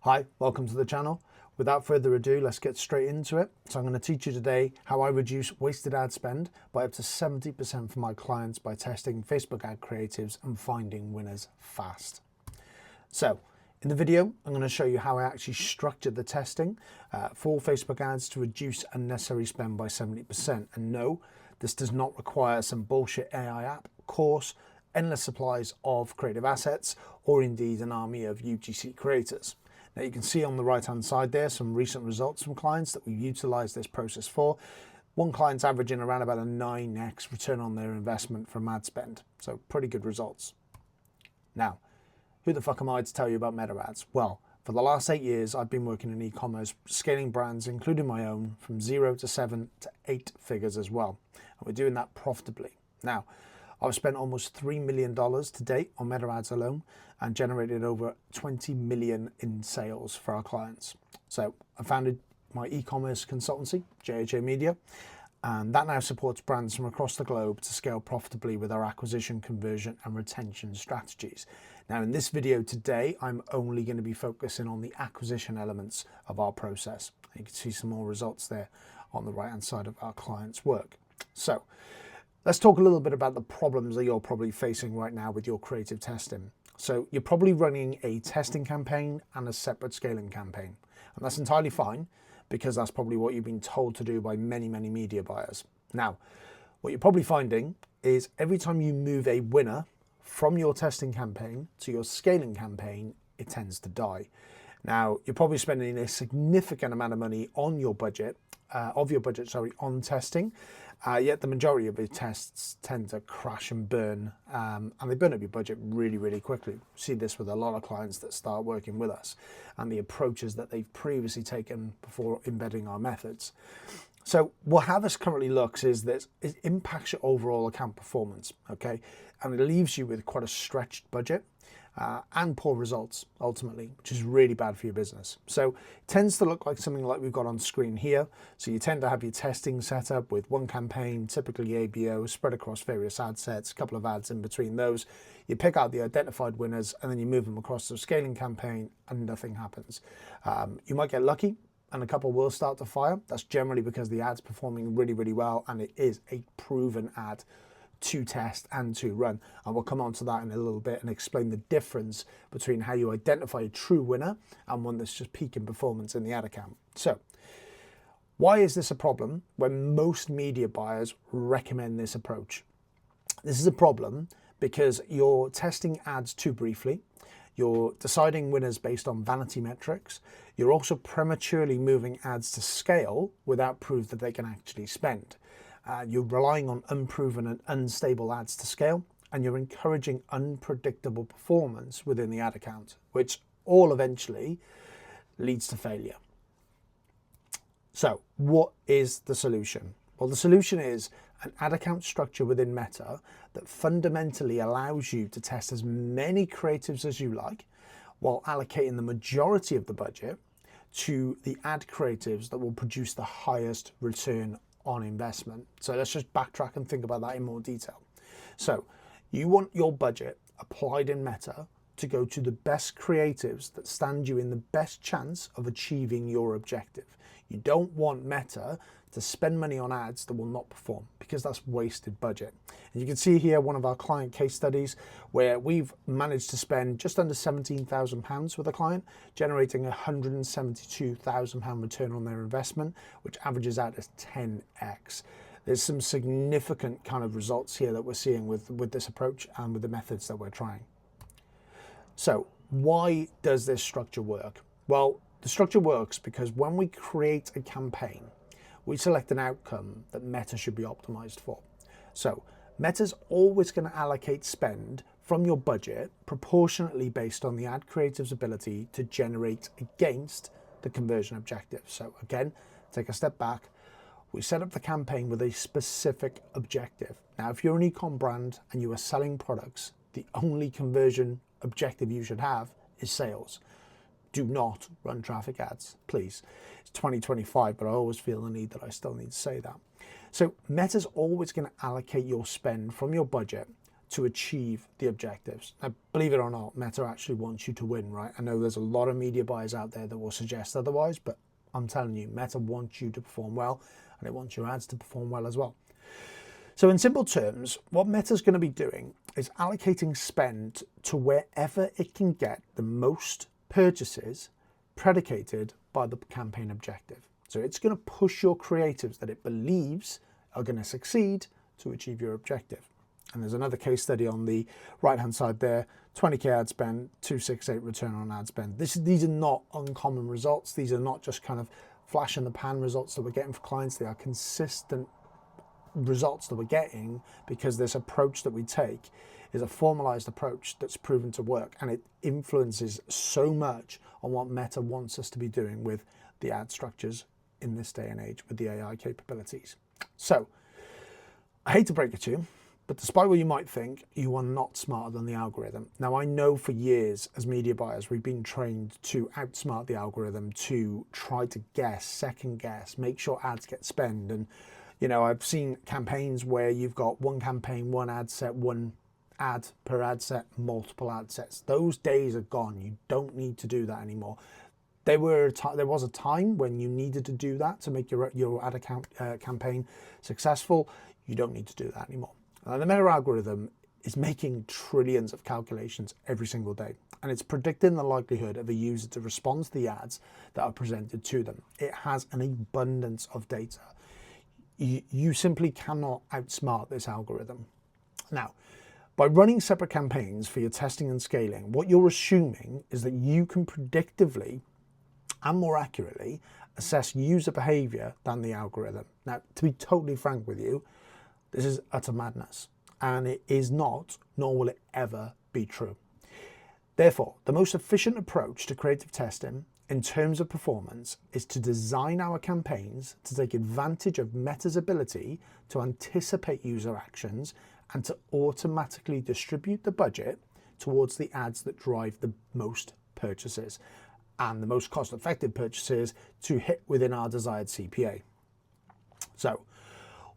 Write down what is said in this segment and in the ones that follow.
Hi, welcome to the channel. Without further ado, let's get straight into it. So I'm going to teach you today how I reduce wasted ad spend by up to 70% for my clients by testing Facebook ad creatives and finding winners fast. So in the video, I'm going to show you how I actually structured the testing for Facebook ads to reduce unnecessary spend by 70%. And no, this does not require some bullshit AI app course, endless supplies of creative assets, or indeed an army of UGC creators. Now you can see on the right hand side there some recent results from clients that we've utilized this process for. One client's averaging around about a 9x return on their investment from ad spend. So pretty good results. Now, who the fuck am I to tell you about meta ads? Well, for the last 8 years, I've been working in e-commerce, scaling brands, including my own, from 0 to 7 to 8 figures as well. And we're doing that profitably. Now, I've spent almost $3 million to date on meta ads alone and generated over 20 million in sales for our clients. So I founded my e-commerce consultancy, JHA Media, and that now supports brands from across the globe to scale profitably with our acquisition, conversion, and retention strategies. Now in this video today, I'm only going to be focusing on the acquisition elements of our process. You can see some more results there on the right-hand side of our clients' work. So let's talk a little bit about the problems that you're probably facing right now with your creative testing. So you're probably running a testing campaign and a separate scaling campaign. And that's entirely fine because that's probably what you've been told to do by many, many media buyers. Now, what you're probably finding is every time you move a winner from your testing campaign to your scaling campaign, it tends to die. Now, you're probably spending a significant amount of money on your budget, on testing, yet the majority of your tests tend to crash and burn, and they burn up your budget really, really quickly. We see this with a lot of clients that start working with us and the approaches that they've previously taken before embedding our methods. So how this currently looks is that it impacts your overall account performance, okay? And it leaves you with quite a stretched budget and poor results ultimately, which is really bad for your business. So it tends to look like something like we've got on screen here. So you tend to have your testing set up with one campaign, typically ABO, spread across various ad sets, a couple of ads in between those. You pick out the identified winners and then you move them across to a scaling campaign and nothing happens. You might get lucky and a couple will start to fire. That's generally because the ad's performing really, really well and it is a proven ad to test and to run. And we'll come on to that in a little bit and explain the difference between how you identify a true winner and one that's just peaking performance in the ad account. So why is this a problem when most media buyers recommend this approach? This is a problem because you're testing ads too briefly. You're deciding winners based on vanity metrics. You're also prematurely moving ads to scale without proof that they can actually spend. You're relying on unproven and unstable ads to scale, and you're encouraging unpredictable performance within the ad account, which all eventually leads to failure. So what is the solution? Well, the solution is an ad account structure within Meta that fundamentally allows you to test as many creatives as you like, while allocating the majority of the budget to the ad creatives that will produce the highest return on investment. So let's just backtrack and think about that in more detail. So you want your budget applied in Meta to go to the best creatives that stand you in the best chance of achieving your objective. You don't want Meta to spend money on ads that will not perform because that's wasted budget. And you can see here one of our client case studies where we've managed to spend just under £17,000 with a client, generating £172,000 return on their investment, which averages out as 10x. There's some significant kind of results here that we're seeing with this approach and with the methods that we're trying. So why does this structure work? Well, the structure works because when we create a campaign, we select an outcome that Meta should be optimized for. So Meta's always going to allocate spend from your budget proportionately based on the ad creative's ability to generate against the conversion objective. So again, take a step back. We set up the campaign with a specific objective. Now, if you're an e-com brand and you are selling products, the only conversion objective you should have is sales. Do not run traffic ads, please. It's 2025, but I always feel the need that I still need to say that. So Meta's always going to allocate your spend from your budget to achieve the objectives. Now, believe it or not, Meta actually wants you to win, right? I know there's a lot of media buyers out there that will suggest otherwise, but I'm telling you, Meta wants you to perform well, and it wants your ads to perform well as well. So in simple terms, what Meta's going to be doing is allocating spend to wherever it can get the most purchases predicated by the campaign objective. So it's going to push your creatives that it believes are going to succeed to achieve your objective. And there's another case study on the right-hand side there, 20K ad spend, 268 return on ad spend. These are not uncommon results. These are not just kind of flash in the pan results that we're getting for clients. They are consistent results that we're getting because this approach that we take is a formalized approach that's proven to work, and it influences so much on what Meta wants us to be doing with the ad structures in this day and age with the AI capabilities. So I hate to break it to you, but despite what you might think, you are not smarter than the algorithm. Now, I know for years as media buyers, we've been trained to outsmart the algorithm, to try to guess, second guess, make sure ads get spent. And, you know, I've seen campaigns where you've got one campaign, one ad set, one ad per ad set, multiple ad sets. Those days are gone. You don't need to do that anymore. There was a time when you needed to do that to make your ad account campaign successful. You don't need to do that anymore. The Meta algorithm is making trillions of calculations every single day, and it's predicting the likelihood of a user to respond to the ads that are presented to them. It has an abundance of data. You simply cannot outsmart this algorithm. Now, by running separate campaigns for your testing and scaling, what you're assuming is that you can predictively and more accurately assess user behavior than the algorithm. Now, to be totally frank with you, this is utter madness, and it is not, nor will it ever be true. Therefore, the most efficient approach to creative testing in terms of performance is to design our campaigns to take advantage of Meta's ability to anticipate user actions and to automatically distribute the budget towards the ads that drive the most purchases and the most cost-effective purchases to hit within our desired CPA. So,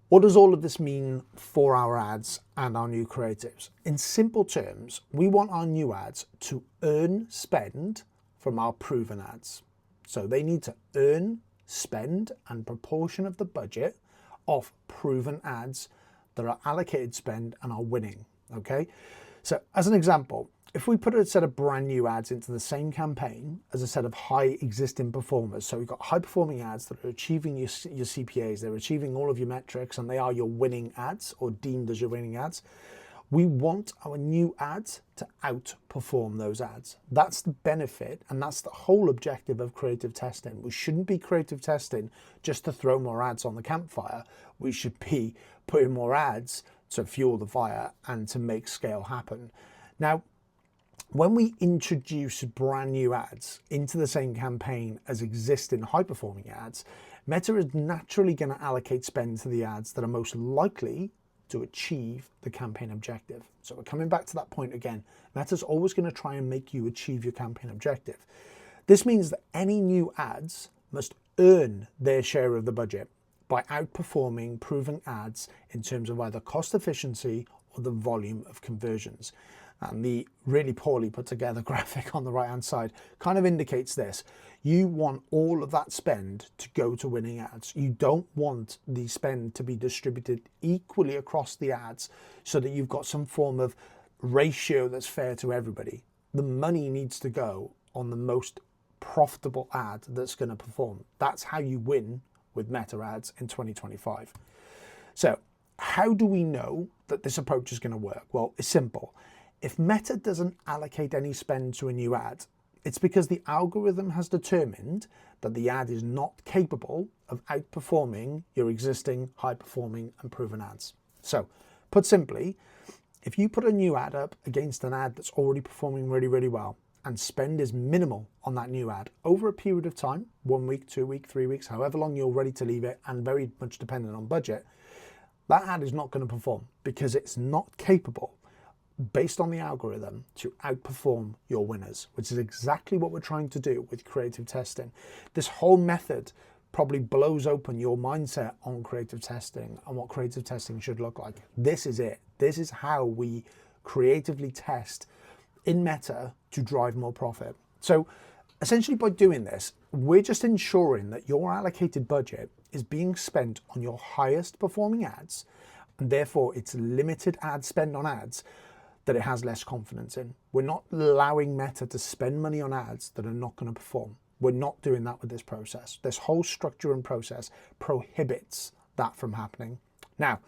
what does all of this mean for our ads and our new creatives? In simple terms, we want our new ads to earn spend from our proven ads. So they need to earn spend and proportion of the budget off proven ads that are allocated spend and are winning, okay? So as an example, if we put a set of brand new ads into the same campaign as a set of high existing performers, so we've got high performing ads that are achieving your CPAs, they're achieving all of your metrics, and they are your winning ads or deemed as your winning ads, we want our new ads to outperform those ads. That's the benefit, and that's the whole objective of creative testing. We shouldn't be creative testing just to throw more ads on the campfire. We should be putting more ads to fuel the fire and to make scale happen. Now, when we introduce brand new ads into the same campaign as existing high-performing ads, Meta is naturally going to allocate spend to the ads that are most likely to achieve the campaign objective. So we're coming back to that point again. Meta's always going to try and make you achieve your campaign objective. This means that any new ads must earn their share of the budget by outperforming proven ads in terms of either cost efficiency or the volume of conversions. And the really poorly put together graphic on the right hand side kind of indicates this. You want all of that spend to go to winning ads. You don't want the spend to be distributed equally across the ads so that you've got some form of ratio that's fair to everybody. The money needs to go on the most profitable ad that's going to perform. That's how you win with Meta ads in 2025. So how do we know that this approach is going to work? Well, it's simple. If Meta doesn't allocate any spend to a new ad, it's because the algorithm has determined that the ad is not capable of outperforming your existing high-performing and proven ads. So, put simply, if you put a new ad up against an ad that's already performing really, really well, and spend is minimal on that new ad over a period of time, 1 week, 2 weeks, 3 weeks, however long you're ready to leave it, and very much dependent on budget, that ad is not going to perform because it's not capable, based on the algorithm, to outperform your winners, which is exactly what we're trying to do with creative testing. This whole method probably blows open your mindset on creative testing and what creative testing should look like. This is it. This is how we creatively test in Meta to drive more profit. So essentially by doing this, we're just ensuring that your allocated budget is being spent on your highest performing ads, and therefore it's limited ad spend on ads that it has less confidence in. We're not allowing Meta to spend money on ads that are not going to perform. We're not doing that with this process. This whole structure and process prohibits that from happening. Now,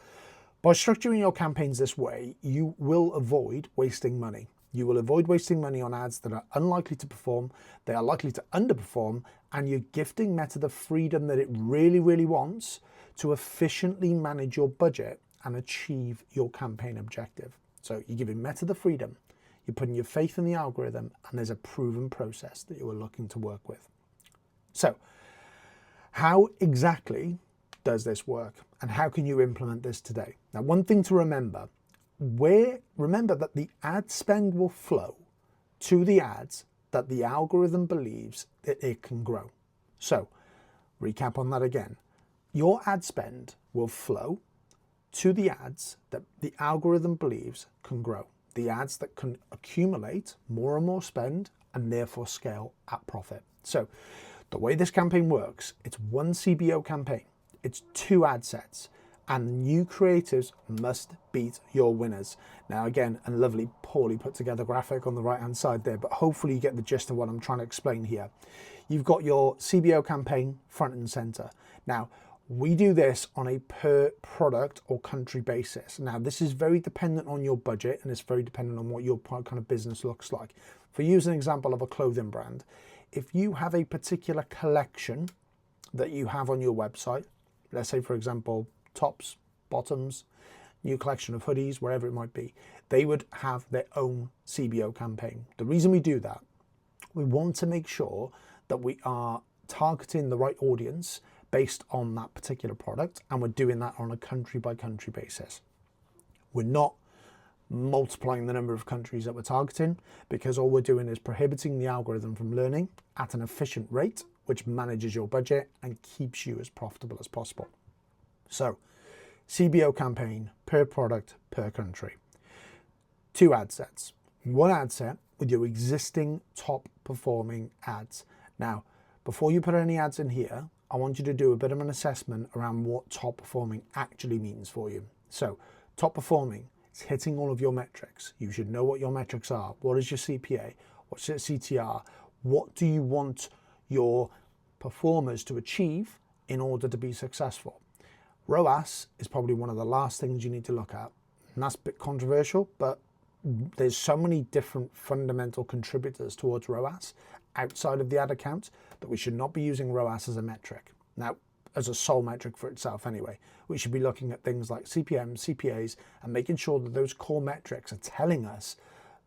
by structuring your campaigns this way, you will avoid wasting money. You will avoid wasting money on ads that are unlikely to perform, they are likely to underperform, and you're gifting Meta the freedom that it really, really wants to efficiently manage your budget and achieve your campaign objective. So you're giving Meta the freedom, you're putting your faith in the algorithm, and there's a proven process that you are looking to work with. So how exactly does this work, and how can you implement this today? Now, one thing to remember that the ad spend will flow to the ads that the algorithm believes that it can grow. So, recap on that again. Your ad spend will flow to the ads that the algorithm believes can grow. The ads that can accumulate more and more spend and therefore scale at profit. So, the way this campaign works, it's one CBO campaign, it's 2 ad sets, and new creatives must beat your winners. Now again, a lovely, poorly put together graphic on the right hand side there, but hopefully you get the gist of what I'm trying to explain here. You've got your CBO campaign front and center. Now, we do this on a per product or country basis. Now, this is very dependent on your budget, and it's very dependent on what your kind of business looks like. For you, as an example of a clothing brand, if you have a particular collection that you have on your website, let's say, for example, tops, bottoms, new collection of hoodies, wherever it might be, they would have their own CBO campaign. The reason we do that, we want to make sure that we are targeting the right audience based on that particular product, and we're doing that on a country by country basis. We're not multiplying the number of countries that we're targeting, because all we're doing is prohibiting the algorithm from learning at an efficient rate, which manages your budget and keeps you as profitable as possible. So, CBO campaign per product per country. 2 ad sets. 1 ad set with your existing top performing ads. Now, before you put any ads in here, I want you to do a bit of an assessment around what top performing actually means for you. So, top performing is hitting all of your metrics. You should know what your metrics are. What is your CPA? What's your CTR? What do you want your performers to achieve in order to be successful? ROAS is probably one of the last things you need to look at. And that's a bit controversial, but there's so many different fundamental contributors towards ROAS outside of the ad account that we should not be using ROAS as a metric. Now, as a sole metric for itself anyway, we should be looking at things like CPMs, CPAs, and making sure that those core metrics are telling us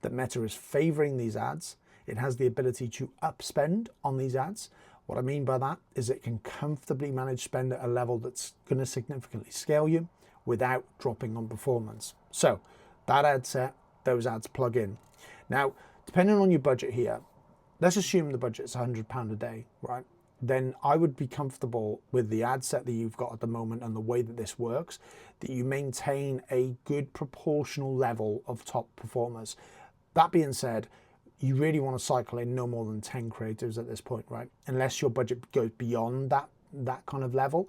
that Meta is favoring these ads. It has the ability to upspend on these ads. What I mean by that is it can comfortably manage spend at a level that's going to significantly scale you without dropping on performance. So that ad set, those ads plug in. Now, depending on your budget here, let's assume the budget's £100 a day, right? Then I would be comfortable with the ad set that you've got at the moment and the way that this works, that you maintain a good proportional level of top performers. That being said, you really want to cycle in no more than 10 creatives at this point, right? Unless your budget goes beyond that kind of level.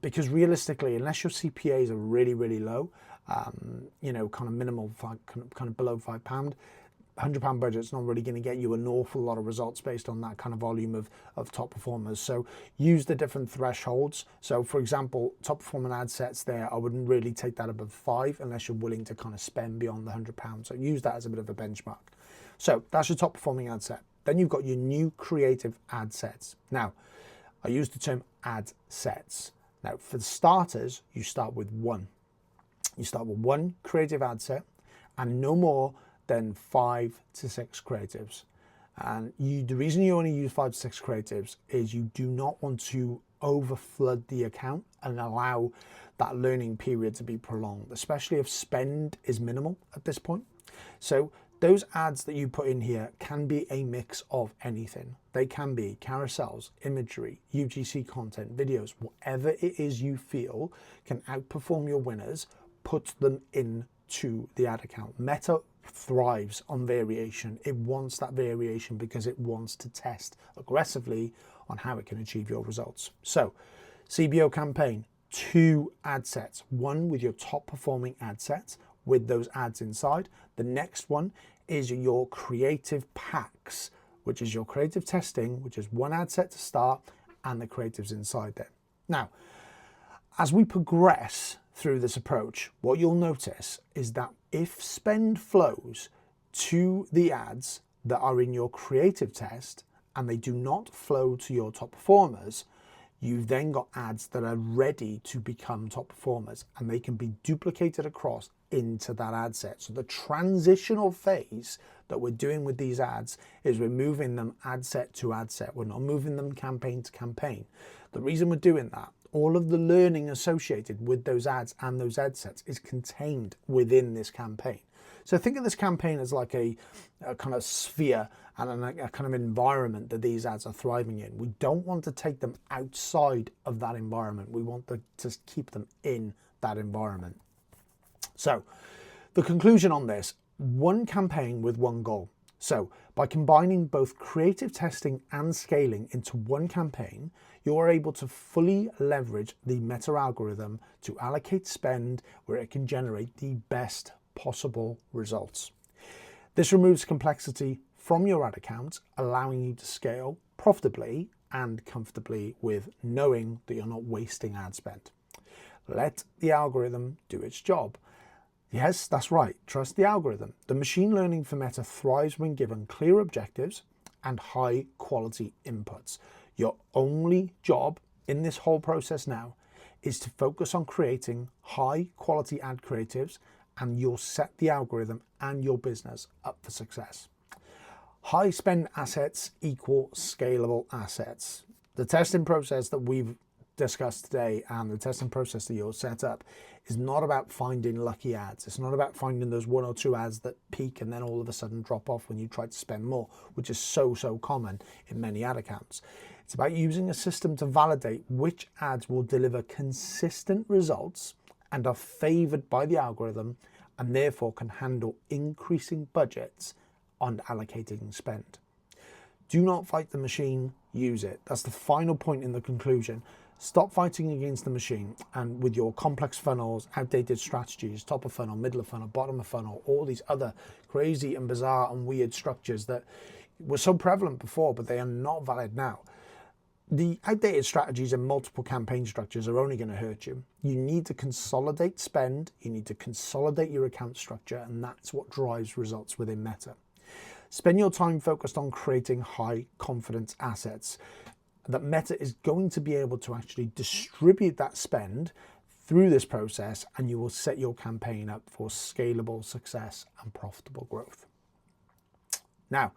Because realistically, unless your CPAs are really, really low, kind of minimal, kind of below £5, £100 budget's not really going to get you an awful lot of results based on that kind of volume of top performers. So use the different thresholds. So for example, top performing ad sets there, I wouldn't really take that above 5 unless you're willing to kind of spend beyond the £100. So use that as a bit of a benchmark. So that's your top performing ad set. Then you've got your new creative ad sets. Now, I use the term ad sets. Now, for the starters, you start with 1. You start with 1 creative ad set and no more than 5 to 6 creatives. And the reason you only use 5 to 6 creatives is you do not want to overflood the account and allow that learning period to be prolonged, especially if spend is minimal at this point. So those ads that you put in here can be a mix of anything. They can be carousels, imagery, UGC content, videos, whatever it is you feel can outperform your winners, put them into the ad account. Meta thrives on variation. It wants that variation because it wants to test aggressively on how it can achieve your results. So, CBO campaign, 2 ad sets, one with your top performing ad sets with those ads inside. The next one is your creative packs, which is your creative testing, which is 1 ad set to start and the creatives inside there. Now, as we progress through this approach, what you'll notice is that if spend flows to the ads that are in your creative test and they do not flow to your top performers, you've then got ads that are ready to become top performers and they can be duplicated across into that ad set. So the transitional phase that we're doing with these ads is we're moving them ad set to ad set. We're not moving them campaign to campaign. The reason we're doing that, all of the learning associated with those ads and those ad sets is contained within this campaign. So think of this campaign as like a kind of sphere and a kind of environment that these ads are thriving in. We don't want to take them outside of that environment. We want to keep them in that environment. So the conclusion on this, 1 campaign with 1 goal. So by combining both creative testing and scaling into 1 campaign, you are able to fully leverage the Meta algorithm to allocate spend where it can generate the best possible results. This removes complexity from your ad account, allowing you to scale profitably and comfortably with knowing that you're not wasting ad spend. Let the algorithm do its job. Yes, that's right. Trust the algorithm. The machine learning for Meta thrives when given clear objectives and high quality inputs. Your only job in this whole process now is to focus on creating high quality ad creatives, and you'll set the algorithm and your business up for success. High spend assets equal scalable assets. The testing process that we've discussed today and the testing process that you'll set up is not about finding lucky ads. It's not about finding those 1 or 2 ads that peak and then all of a sudden drop off when you try to spend more, which is so common in many ad accounts. It's about using a system to validate which ads will deliver consistent results and are favored by the algorithm and therefore can handle increasing budgets on allocating spend. Do not fight the machine, use it. That's the final point in the conclusion. Stop fighting against the machine and with your complex funnels, outdated strategies, top of funnel, middle of funnel, bottom of funnel, all these other crazy and bizarre and weird structures that were so prevalent before, but they are not valid now. The outdated strategies and multiple campaign structures are only going to hurt you. You need to consolidate spend, you need to consolidate your account structure, and that's what drives results within Meta. Spend your time focused on creating high confidence assets that Meta is going to be able to actually distribute that spend through this process, and you will set your campaign up for scalable success and profitable growth. Now,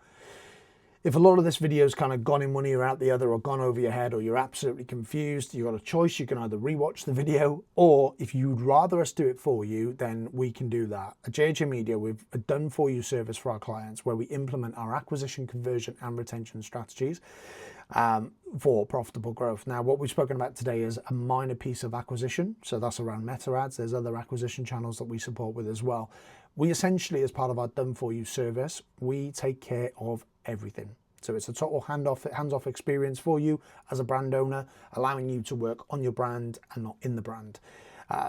if a lot of this video has kind of gone in one ear out the other or gone over your head, or you're absolutely confused, you've got a choice. You can either rewatch the video, or if you'd rather us do it for you, then we can do that. At JHA Media, we've a done for you service for our clients where we implement our acquisition, conversion and retention strategies for profitable growth. Now, what we've spoken about today is a minor piece of acquisition. So that's around Meta ads. There's other acquisition channels that we support with as well. We essentially, as part of our done for you service, we take care of everything. So it's a total hands-off experience for you as a brand owner, allowing you to work on your brand and not in the brand.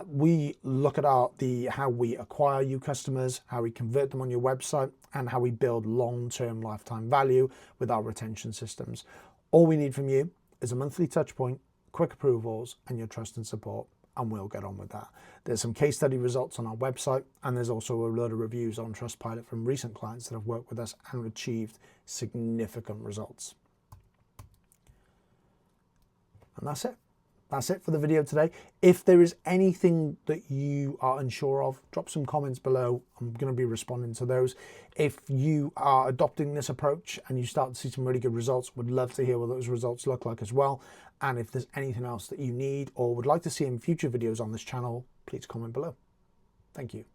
We look at how we acquire you customers, how we convert them on your website, and how we build long-term lifetime value with our retention systems. All we need from you is a monthly touch point, quick approvals, and your trust and support, and we'll get on with that. There's some case study results on our website, and there's also a load of reviews on Trustpilot from recent clients that have worked with us and achieved significant results. And that's it. That's it for the video today. If there is anything that you are unsure of, drop some comments below. I'm going to be responding to those. If you are adopting this approach and you start to see some really good results, would love to hear what those results look like as well. And if there's anything else that you need or would like to see in future videos on this channel, please comment below. Thank you.